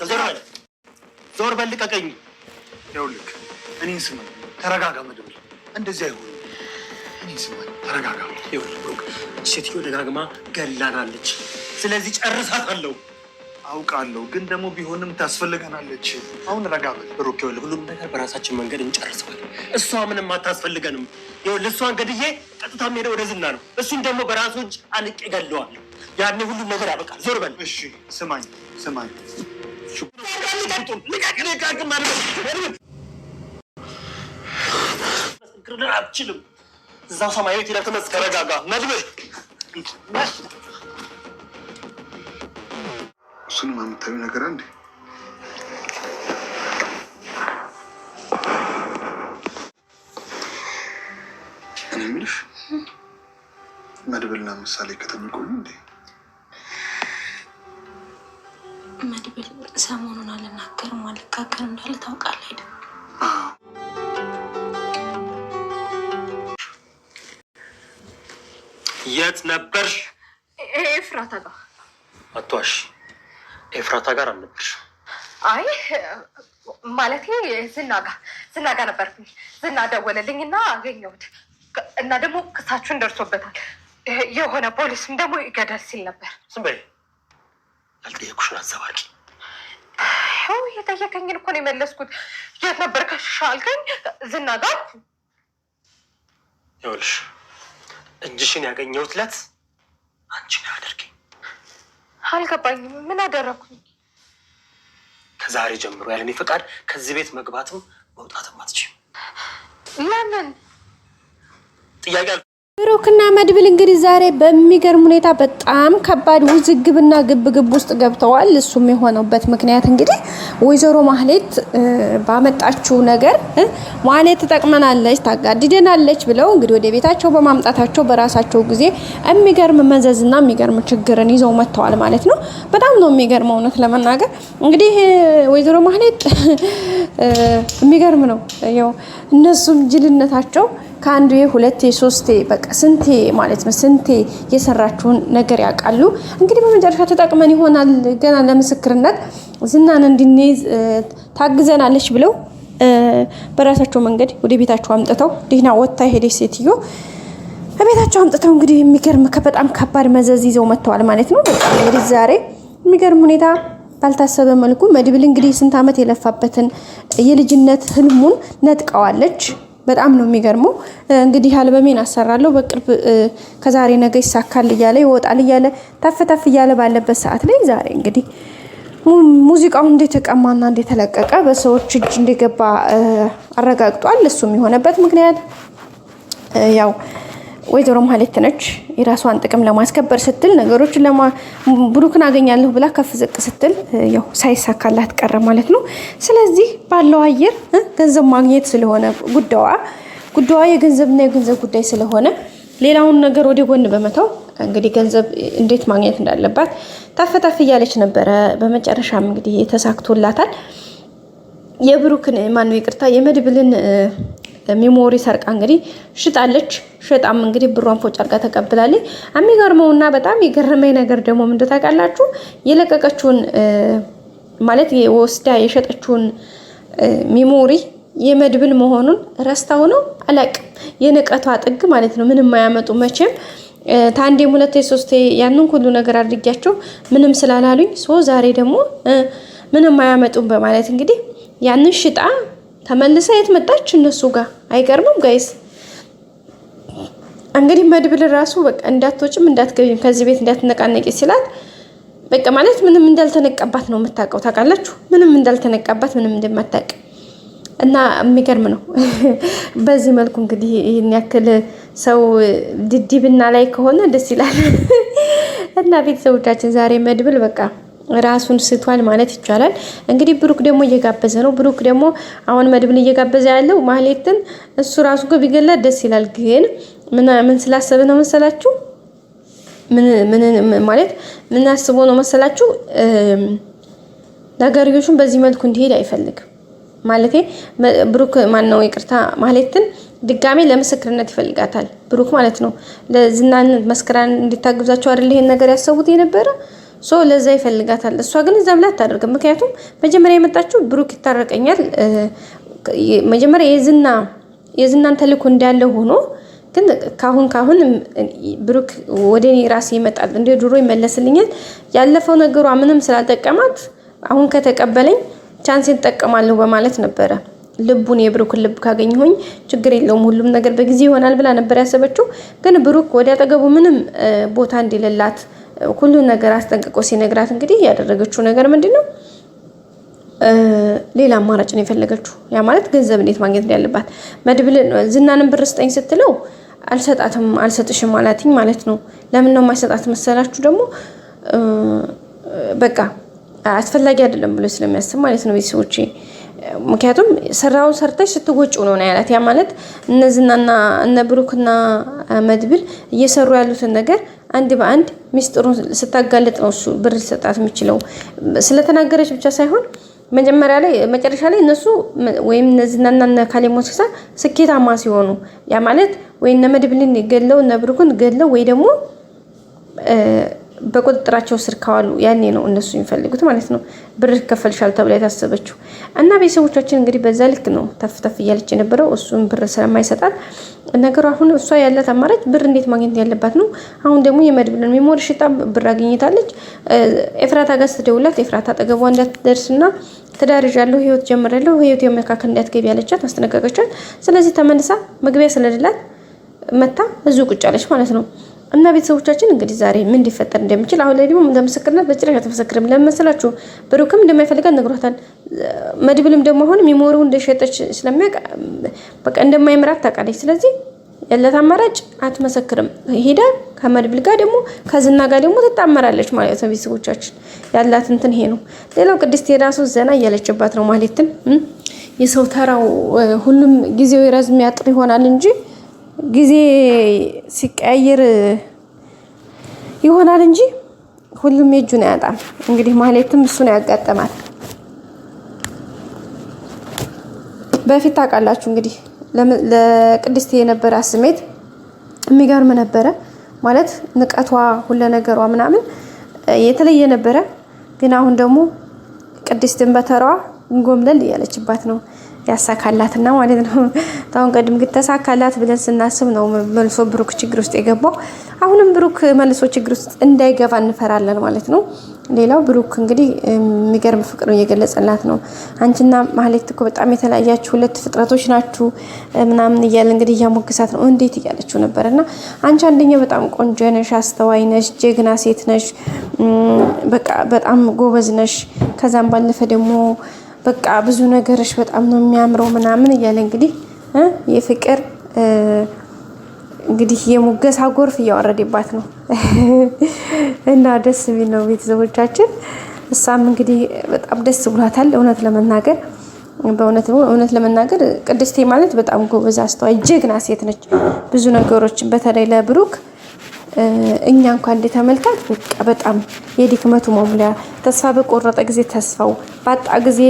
አንተ ዞር በል ልቀቀኝ። ይኸውልህ እኔን ስማ፣ ተረጋጋ። መድብል እንደዚህ አይሆንም። እኔን ስማ፣ ተረጋጋ። ይኸውልህ ብሩክ፣ ሴትዮ ደጋግማ ገላናለች። ስለዚህ ጨርሳታለሁ። አውቃለሁ፣ ግን ደግሞ ቢሆንም ታስፈልገናለች። አሁን ረጋ በል ብሩክ። ይኸውልህ ሁሉም ነገር በራሳችን መንገድ እንጨርሰዋለን። እሷ ምንም አታስፈልገንም። ይኸውልህ እሷን ገድዬ ቀጥታ የምሄደው ወደ ዝና ነው። እሱን ደግሞ በራሱ እጅ አንቄ ገለዋለሁ። ያኔ ሁሉም ነገር ያበቃል። ዞር በል። እሺ ስማኝ። አልችልም። እዛው ሰማይ ቤት ሄደህ ተመስገን። ተረጋጋ መድብል። እሱንም የምታዩ ነገር አንዴ እኔ የምልሽ መድብልና ምሳሌ ከተሚቆዩ እንዴ? መድብል ሰሞኑን አልናገርም አልካከል እንዳለ ታውቃለህ አይደል? የት ነበርሽ? ኤፍራታ ጋር። አትዋሽ፣ ኤፍራታ ጋር አልነበርሽ? አይ ማለቴ ዝና ጋር ነበርኩኝ። ዝና ደወለልኝ እና አገኘሁት እና ደግሞ ክሳችሁን ደርሶበታል። የሆነ ፖሊስም ደግሞ ይገደል ሲል ነበር። ዝም በይ፣ ያልጠየኩሽን አዘባቂ። የጠየቀኝን እኮ ነው የመለስኩት። የት ነበር ከሽሻ አልከኝ። ዝና ጋር። ይኸውልሽ እጅሽን ያገኘሁት ዕለት አንቺን አያደርገኝ። አልገባኝም። ምን አደረኩኝ? ከዛሬ ጀምሮ ያለኔ ፈቃድ ከዚህ ቤት መግባትም መውጣትም አትችይም። ለምን? ጥያቄ ብሩክና መድብል እንግዲህ ዛሬ በሚገርም ሁኔታ በጣም ከባድ ውዝግብና ግብግብ ውስጥ ገብተዋል። እሱም የሆነበት ምክንያት እንግዲህ ወይዘሮ ማህሌት ባመጣችው ነገር ማህሌት ትጠቅመናለች፣ ታጋድደናለች ብለው እንግዲህ ወደ ቤታቸው በማምጣታቸው በራሳቸው ጊዜ የሚገርም መዘዝና የሚገርም ችግርን ይዘው መጥተዋል ማለት ነው። በጣም ነው የሚገርመው እውነት ለመናገር እንግዲህ ወይዘሮ ማህሌት የሚገርም ነው። ያው እነሱም ጅልነታቸው ከአንዱ ሁለቴ ሶስቴ በቃ ስንቴ ማለት ነው ስንቴ የሰራችውን ነገር ያውቃሉ። እንግዲህ በመጨረሻ ተጠቅመን ይሆናል ገና ለምስክርነት ዝናን እንድንይዝ ታግዘናለች ብለው በራሳቸው መንገድ ወደ ቤታቸው አምጥተው ዲና ወጣ ሄደች ሴትዮ በቤታቸው አምጥተው እንግዲህ የሚገርም በጣም ከባድ መዘዝ ይዘው መጥተዋል ማለት ነው። በቃ እንግዲህ ዛሬ የሚገርም ሁኔታ ባልታሰበ መልኩ መድብል እንግዲህ ስንት ዓመት የለፋበትን የልጅነት ህልሙን ነጥቀዋለች። በጣም ነው የሚገርመው። እንግዲህ አልበሜን አሰራለሁ በቅርብ ከዛሬ ነገ ይሳካል እያለ ይወጣል እያለ ተፍ እያለ ባለበት ሰዓት ላይ ዛሬ እንግዲህ ሙዚቃው እንደተቀማና እንደተለቀቀ በሰዎች እጅ እንደገባ አረጋግጧል። እሱም የሆነበት ምክንያት ያው ወይዘሮ ማህሌት ነች። የራሷን ጥቅም ለማስከበር ስትል ነገሮችን ብሩክን አገኛለሁ ብላ ከፍ ዝቅ ስትል ያው ሳይሳካላት ቀረ ማለት ነው። ስለዚህ ባለው አየር ገንዘብ ማግኘት ስለሆነ ጉዳዋ የገንዘብና የገንዘብ ጉዳይ ስለሆነ ሌላውን ነገር ወደ ጎን በመተው እንግዲህ ገንዘብ እንዴት ማግኘት እንዳለባት ተፍ እያለች ነበረ። በመጨረሻም እንግዲህ ተሳክቶላታል። የብሩክን ማነው ይቅርታ የመድብልን ሚሞሪ ሰርቃ እንግዲህ ሽጣለች። ሸጣም እንግዲህ ብሯን ፎጭ አርጋ ተቀብላለች። የሚገርመውና በጣም የገረመኝ ነገር ደግሞ ምን ታውቃላችሁ? የለቀቀችውን ማለት ወስዳ የሸጠችውን ሚሞሪ የመድብል መሆኑን ረስታው ነው አላቅም። የንቀቷ ጥግ ማለት ነው። ምንም አያመጡ መቼም ታንዴም ሁለቴ ሶስቴ ያንን ሁሉ ነገር አድርጊያቸው ምንም ስላላሉኝ ዛሬ ደግሞ ምንም አያመጡም በማለት እንግዲህ ያንን ሽጣ ተመልሳ የት መጣች? እነሱ ጋር። አይገርምም ጋይስ? እንግዲህ መድብል ራሱ በቃ እንዳትወጭም እንዳትገቢም ከዚህ ቤት እንዳትነቃነቂ ሲላት በቃ ማለት ምንም እንዳልተነቀባት ነው የምታውቀው። ታውቃላችሁ? ምንም እንዳልተነቀባት ምንም እንደማታውቅ እና የሚገርም ነው። በዚህ መልኩ እንግዲህ ይሄን ያክል ሰው ድድብና ላይ ከሆነ ደስ ይላል። እና ቤተሰቦቻችን ዛሬ መድብል በቃ ራሱን ስቷል ማለት ይቻላል። እንግዲህ ብሩክ ደግሞ እየጋበዘ ነው። ብሩክ ደግሞ አሁን መድብል እየጋበዘ ያለው ማህሌትን እሱ ራሱ ጋር ቢገላት ደስ ይላል። ግን ምን ስላሰበ ነው መሰላችሁ? ማለት ምን አስቦ ነው መሰላችሁ? ነገርዮሹን በዚህ መልኩ እንዲሄድ አይፈልግም። ማለቴ ብሩክ ማነው ይቅርታ ማህሌትን ድጋሜ ለምስክርነት ይፈልጋታል ብሩክ ማለት ነው። ለዝናን መስክራን እንድታግዛቸው አይደል ይሄን ነገር ያሰቡት የነበረ ለዛ ይፈልጋታል። እሷ ግን እዛም ላይ አታደርግም። ምክንያቱም መጀመሪያ የመጣችው ብሩክ ይታረቀኛል መጀመሪያ የዝናን ተልእኮ እንዳለ ሆኖ ግን ካሁን ብሩክ ወደ እኔ ራሴ ይመጣል እንደ ድሮ ይመለስልኛል ያለፈው ነገሯ ምንም ስላልጠቀማት አሁን ከተቀበለኝ ቻንስ እንጠቀማለሁ በማለት ነበረ ልቡን የብሩክን ልብ ካገኘሁኝ ችግር የለውም ሁሉም ነገር በጊዜ ይሆናል ብላ ነበር ያሰበችው። ግን ብሩክ ወደ አጠገቡ ምንም ቦታ እንደሌላት ሁሉ ነገር አስጠንቅቆ ሲነግራት እንግዲህ ያደረገችው ነገር ምንድነው ሌላ አማራጭ ነው የፈለገችው። ያ ማለት ገንዘብ እንዴት ማግኘት እንዳለባት መድብል ዝናንን ብር ስጠኝ ስትለው አልሰጥሽም አላትኝ ማለት ነው። ለምን ነው የማይሰጣት መሰላችሁ? ደግሞ በቃ አስፈላጊ አይደለም ብሎ ስለሚያስብ ማለት ነው ቤተሰቦቼ። ምክንያቱም ስራውን ሰርተሽ ስትወጪው ነው ያላት። ያ ማለት እነ ዝናና እነ ብሩክና መድብል እየሰሩ ያሉትን ነገር አንድ በአንድ ሚስጥሩን ስታጋለጥ ነው እሱ ብር ሊሰጣት የሚችለው። ስለተናገረች ብቻ ሳይሆን መጨረሻ ላይ እነሱ ወይም እነዚህና እነ ካሌብ ሞሲሳ ስኬታማ ሲሆኑ ያ ማለት ወይ እነ መድብልን ገለው እነ ብሩክን ገለው ወይ ደግሞ በቁጥጥራቸው ስር ካዋሉ ያኔ ነው እነሱ የሚፈልጉት ማለት ነው ብር ይከፈልሻል ተብላ የታሰበችው። እና ቤተሰቦቻችን እንግዲህ በዛ ልክ ነው ተፍተፍ እያለች የነበረው እሱም ብር ስለማይሰጣት ነገሩ። አሁን እሷ ያላት አማራጭ ብር እንዴት ማግኘት ያለባት ነው። አሁን ደግሞ የመድብልን ሜሞሪ ሽጣ ብር አግኝታለች። ኤፍራታ ጋር ስትደውላት ኤፍራታ አጠገቧ እንዳትደርስና ትዳር ይዣለሁ ህይወት ጀምራለሁ ህይወት የመካከል እንዳትገቢ ያለቻት አስጠነቀቀቻት። ስለዚህ ተመልሳ መግቢያ ስለሌላት መታ እዚሁ ቁጭ አለች ማለት ነው። እና ቤተሰቦቻችን እንግዲህ ዛሬ ምን ሊፈጠር እንደሚችል አሁን ላይ ደግሞ ለምስክርነት በጭራሽ አትመሰክርም። ለመሰላችሁ ብሩክም እንደማይፈልጋት ነግሯታል። መድብልም ደግሞ አሁን ሜሞሪው እንደሸጠች ስለሚያውቅ በቃ እንደማይምራት ታውቃለች። ስለዚህ ያላት አማራጭ አትመሰክርም። ሄዳ ከመድብል ጋር ደግሞ ከዝና ጋር ደግሞ ትጣመራለች ማለት ነው። ቤተሰቦቻችን ያላት እንትን ይሄ ነው። ሌላው ቅድስት የራሱ ዘና እያለችባት ነው ማለትም የሰው ተራው ሁሉም ጊዜው ይረዝም ያጥር ይሆናል እንጂ ጊዜ ሲቀያየር ይሆናል እንጂ ሁሉም የእጁን አያጣም። እንግዲህ ማለትም እሱ ነው ያጋጠማት። በፊት ታውቃላችሁ እንግዲህ ለቅድስት የነበረ ስሜት የሚገርም ነበረ ማለት ንቀቷ ሁሉ ነገሯ ምናምን የተለየ ነበረ። ግን አሁን ደግሞ ቅድስትን በተራዋ ጎምለል እያለችባት ነው ያሳካላትና ማለት ነው። ታውን ቀድም ግን ተሳካላት ብለን ስናስብ ነው መልሶ ብሩክ ችግር ውስጥ የገባው። አሁንም ብሩክ መልሶ ችግር ውስጥ እንዳይገባ እንፈራለን ማለት ነው። ሌላው ብሩክ እንግዲህ የሚገርም ፍቅር እየገለጸላት ነው። አንቺና ማህሌት እኮ በጣም የተለያያችሁ ሁለት ፍጥረቶች ናችሁ ምናምን እያለ እንግዲህ እያሞገሳት ነው። እንዴት እያለችው ነበርና አንቺ አንደኛ በጣም ቆንጆ ነሽ፣ አስተዋይ ነሽ፣ ጀግና ሴት ነሽ፣ በቃ በጣም ጎበዝ ነሽ። ከዛም ባለፈ ደግሞ በቃ ብዙ ነገርሽ በጣም ነው የሚያምረው ምናምን እያለ እንግዲህ የፍቅር እንግዲህ የሙገሳ ጎርፍ እያወረደባት ነው። እና ደስ የሚል ነው ቤተሰቦቻችን። እሷም እንግዲህ በጣም ደስ ብሏታል። እውነት ለመናገር ቅድስቴ ማለት በጣም ጎበዝ፣ አስተዋይ፣ ጀግና ሴት ነች። ብዙ ነገሮችን በተለይ ለብሩክ እኛ እንኳን እንደተመልካት በቃ በጣም የድክመቱ መሙሊያ፣ ተስፋ በቆረጠ ጊዜ ተስፋው፣ ባጣ ጊዜ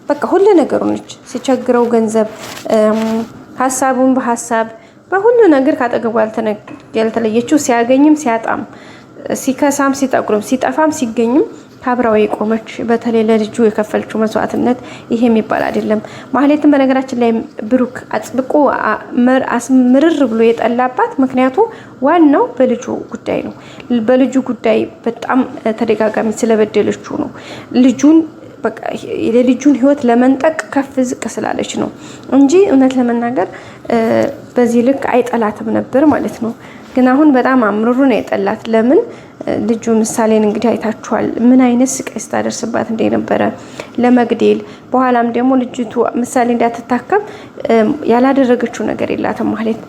በቃ ሁሉ ነገሩ ነች። ሲቸግረው ገንዘብ፣ ሀሳቡን በሀሳብ በሁሉ ነገር ካጠገቡ ያልተለየችው፣ ሲያገኝም ሲያጣም፣ ሲከሳም ሲጠቁርም፣ ሲጠፋም ሲገኝም ካብራው የቆመች በተለይ ለልጁ የከፈልችው መስዋዕትነት ይሄ የሚባል አይደለም። ማህሌትን በነገራችን ላይ ብሩክ አጥብቆ ምርር ብሎ የጠላባት ምክንያቱ ዋናው በልጁ ጉዳይ ነው። በልጁ ጉዳይ በጣም ተደጋጋሚ ስለበደለችው ነው። የልጁን ህይወት ለመንጠቅ ከፍ ዝቅ ስላለች ነው እንጂ እውነት ለመናገር በዚህ ልክ አይጠላትም ነበር ማለት ነው። ግን አሁን በጣም አምርሩ ነው የጠላት። ለምን ልጁ ምሳሌን እንግዲህ አይታችኋል፣ ምን አይነት ስቃይ ስታደርስባት እንደነበረ ለመግደል። በኋላም ደግሞ ልጅቱ ምሳሌ እንዳትታከም ያላደረገችው ነገር የላትም ማለት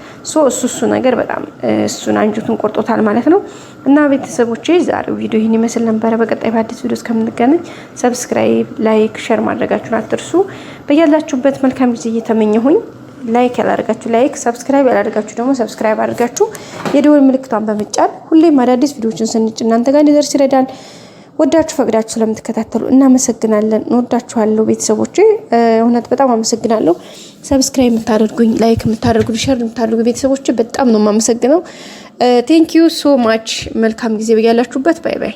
እሱ ነገር በጣም እሱን አንጀቱን ቆርጦታል ማለት ነው። እና ቤተሰቦቼ ዛሬው ቪዲዮ ይህን ይመስል ነበረ። በቀጣይ በአዲስ ቪዲዮ እስከምንገናኝ ሰብስክራይብ፣ ላይክ፣ ሼር ማድረጋችሁን አትርሱ። በያላችሁበት መልካም ጊዜ እየተመኘሁኝ ላይክ ያላደርጋችሁ ላይክ፣ ሰብስክራይብ ያላደርጋችሁ ደግሞ ሰብስክራይብ አድርጋችሁ የደወል ምልክቷን በመጫን ሁሌም አዳዲስ ቪዲዮዎችን ስንጭ እናንተ ጋር እንዲደርስ ይረዳል። ወዳችሁ ፈቅዳችሁ ስለምትከታተሉ እናመሰግናለን። እንወዳችኋለሁ ቤተሰቦቼ፣ እውነት በጣም አመሰግናለሁ። ሰብስክራይብ የምታደርጉኝ፣ ላይክ የምታደርጉኝ፣ ሼር የምታደርጉ ቤተሰቦቼ በጣም ነው የማመሰግነው። ቴንክ ዩ ሶ ማች። መልካም ጊዜ በያላችሁበት። ባይ ባይ።